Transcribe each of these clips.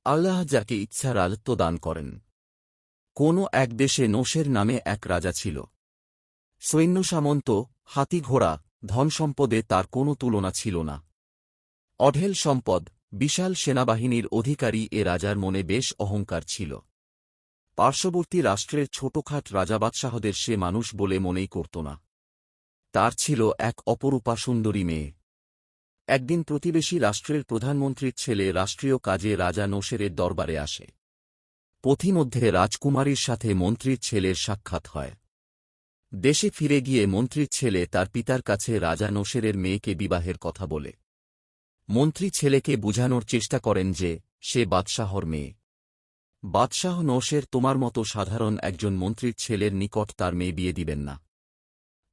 আল্লাহ যাকে ইচ্ছা রাজত্ব দান করেন। কোনো এক দেশে নোশের নামে এক রাজা ছিল। সৈন্য সামন্ত, হাতি ঘোড়া, ধনসম্পদে তার কোনো তুলনা ছিল না। অঢেল সম্পদ, বিশাল সেনাবাহিনীর অধিকারী এ রাজার মনে বেশ অহংকার ছিল। পার্শ্ববর্তী রাষ্ট্রের ছোটখাট রাজাবাদশাহদের সে মানুষ বলে মনেই করত না। তার ছিল এক অপরূপা সুন্দরী মেয়ে। একদিন প্রতিবেশী রাষ্ট্রের প্রধানমন্ত্রীর ছেলে রাষ্ট্রীয় কাজে রাজা নোশেরের দরবারে আসে। পথিমধ্যে রাজকুমারীর সাথে মন্ত্রীর ছেলের সাক্ষাৎ হয়। দেশে ফিরে গিয়ে মন্ত্রীর ছেলে তার পিতার কাছে রাজা নোশেরের মেয়েকে বিবাহের কথা বলে। মন্ত্রী ছেলেকে বুঝানোর চেষ্টা করেন যে সে বাদশাহর মেয়ে। বাদশাহ নোশের তোমার মতো সাধারণ একজন মন্ত্রীর ছেলের নিকট তার মেয়ে বিয়ে দিবেন না।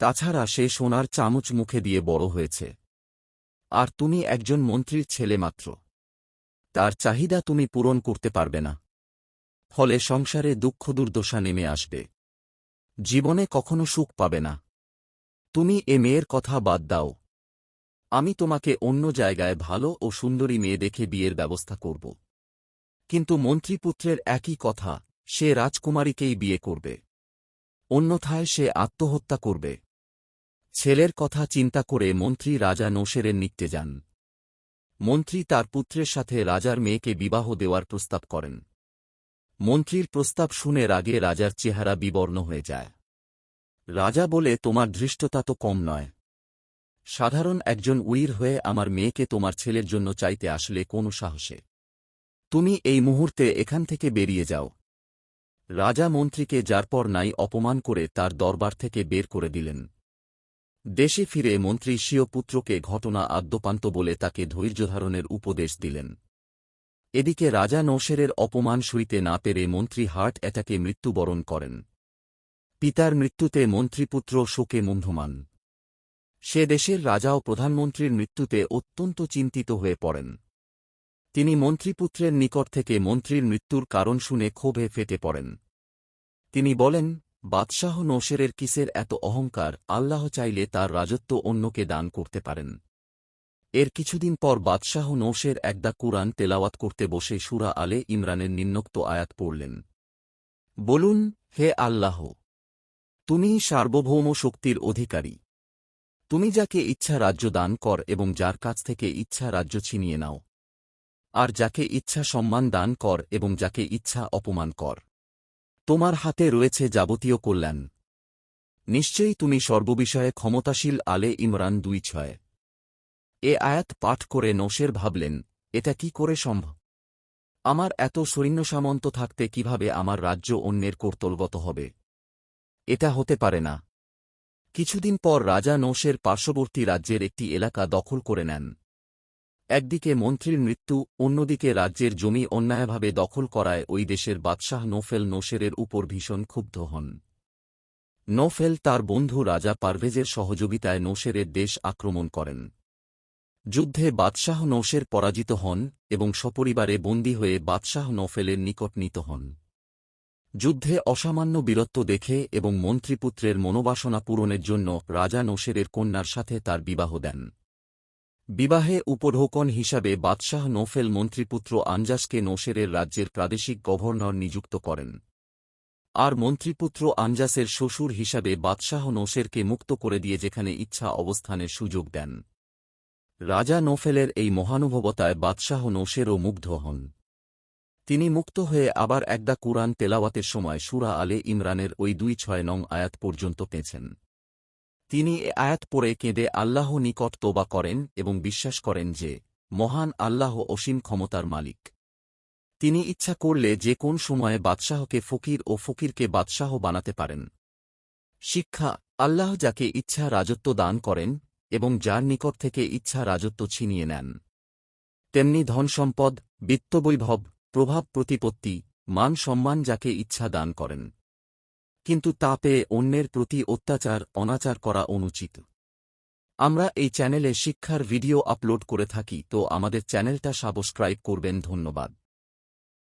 তাছাড়া সে সোনার চামচ মুখে দিয়ে বড় হয়েছে, আর তুমি একজন মন্ত্রীর ছেলে মাত্র। তার চাহিদা তুমি পূরণ করতে পারবে না। ফলে সংসারে দুঃখ দুর্দশা নেমে আসবে। জীবনে কখনো সুখ পাবে না। তুমি এ মেয়ের কথা বাদ দাও। আমি তোমাকে অন্য জায়গায় ভালো ও সুন্দরী মেয়ে দেখে বিয়ের ব্যবস্থা করব। কিন্তু মন্ত্রীপুত্রের একই কথা, সে রাজকুমারীকেই বিয়ে করবে, অন্যথায় সে আত্মহত্যা করবে। ছেলের কথা চিন্তা করে মন্ত্রী রাজা নোশেরের নিকটে যান। মন্ত্রী তার পুত্রের সাথে রাজার মেয়েকে বিবাহ দেওয়ার প্রস্তাব করেন। মন্ত্রীর প্রস্তাব শুনে রাগে রাজার চেহারা বিবর্ণ হয়ে যায়। রাজা বলে, তোমার ধৃষ্টতা তো কম নয়। সাধারণ একজন উইর হয়ে আমার মেয়েকে তোমার ছেলের জন্য চাইতে আসলে কোন সাহসে? তুমি এই মুহূর্তে এখান থেকে বেরিয়ে যাও। রাজা মন্ত্রীকে যার পর নাই অপমান করে তার দরবার থেকে বের করে দিলেন। দেশে ফিরে মন্ত্রী স্বীয় পুত্রকে ঘটনা আদ্যোপান্ত বলে তাকে ধৈর্যধারণের উপদেশ দিলেন। এদিকে রাজা নোশেরের অপমান সইতে না পেরে মন্ত্রী হার্ট অ্যাটাকে মৃত্যুবরণ করেন। পিতার মৃত্যুতে মন্ত্রীপুত্র শোকে মুহ্যমান। সে দেশের রাজা ও প্রধানমন্ত্রীর মৃত্যুতে অত্যন্ত চিন্তিত হয়ে পড়েন। তিনি মন্ত্রীপুত্রের নিকট থেকে মন্ত্রীর মৃত্যুর কারণ শুনে ক্ষোভে ফেটে পড়েন। তিনি বলেন, বাদশাহ নোশেরের কিসের এত অহংকার? আল্লাহ চাইলে তার রাজত্ব অন্যকে দান করতে পারেন। এর কিছুদিন পর বাদশাহ নোশের একদা কুরআন তেলাওয়াত করতে বসে সূরা আলে ইমরানের নিম্নোক্ত আয়াত পড়লেন। বলুন, হে আল্লাহ, তুমিই সার্বভৌম শক্তির অধিকারী। তুমি যাকে ইচ্ছা রাজ্য দান কর এবং যার কাছ থেকে ইচ্ছা রাজ্য ছিনিয়ে নাও, আর যাকে ইচ্ছা সম্মান দান কর এবং যাকে ইচ্ছা অপমান কর। তোমার হাতে রয়েছে যাবতীয় কল্যাণ। নিশ্চয়ই তুমি সর্ববিষয়ে ক্ষমতাশীল। আলে ইমরান 2:6। এ আয়াত পাঠ করে নোশের ভাবলেন, এটা কি করে সম্ভব? আমার এত সৈন্যসামন্ত থাকতে কিভাবে আমার রাজ্য অন্যের কর্তলগত হবে? এটা হতে পারে না। কিছুদিন পর রাজা নোশের পার্শ্ববর্তী রাজ্যের একটি এলাকা দখল করে নেন। একদিকে মন্ত্রীর মৃত্যু, অন্যদিকে রাজ্যের জমি অন্যায়ভাবে দখল করায় ওই দেশের বাদশাহ নোফেল নোশেরের উপর ভীষণ ক্ষুব্ধ হন। নোফেল তার বন্ধু রাজা পারভেজের সহযোগিতায় নোশেরের দেশ আক্রমণ করেন। যুদ্ধে বাদশাহ নোশের পরাজিত হন এবং সপরিবারে বন্দী হয়ে বাদশাহ নোফেলের নিকট নীত হন। যুদ্ধে অসামান্য বীরত্ব দেখে এবং মন্ত্রীপুত্রের মনোবাসনা পূরণের জন্য রাজা নোশেরের কন্যার সাথে তার বিবাহ দেন। বিবাহে উপঢৌকন হিসাবে বাদশাহ নোফেল মন্ত্রীপুত্র আনজাসকে নোশেরের রাজ্যের প্রাদেশিক গভর্নর নিযুক্ত করেন, আর মন্ত্রীপুত্র আনজাসের শ্বশুর হিসাবে বাদশাহ নোশেরকে মুক্ত করে দিয়ে যেখানে ইচ্ছা অবস্থানের সুযোগ দেন। রাজা নোফেলের এই মহানুভবতায় বাদশাহ নোশেরও মুগ্ধ হন। তিনি মুক্ত হয়ে আবার একদা কুরআন তেলাওয়াতের সময় সূরা আলে ইমরানের ওই 2:6 নং আয়াত পর্যন্ত পেয়েছেন। তিনি এ আয়াত পড়ে কেঁদে আল্লাহ নিকট তোবা করেন এবং বিশ্বাস করেন যে মহান আল্লাহ অসীম ক্ষমতার মালিক। তিনি ইচ্ছা করলে যে কোন সময়ে বাদশাহকে ফকির ও ফকিরকে বাদশাহ বানাতে পারেন। শিক্ষা: আল্লাহ যাকে ইচ্ছা রাজত্ব দান করেন এবং যার নিকট থেকে ইচ্ছা রাজত্ব ছিনিয়ে নেন। তেমনি ধনসম্পদ, বিত্তবৈভব, প্রভাব প্রতিপত্তি, মান সম্মান যাকে ইচ্ছা দান করেন। কিন্তু তা পেয়ে অন্যের প্রতি অত্যাচার অনাচার করা অনুচিত। আমরা এই চ্যানেলে শিক্ষার ভিডিও আপলোড করে থাকি, তো আমাদের চ্যানেলটা সাবস্ক্রাইব করবেন। ধন্যবাদ।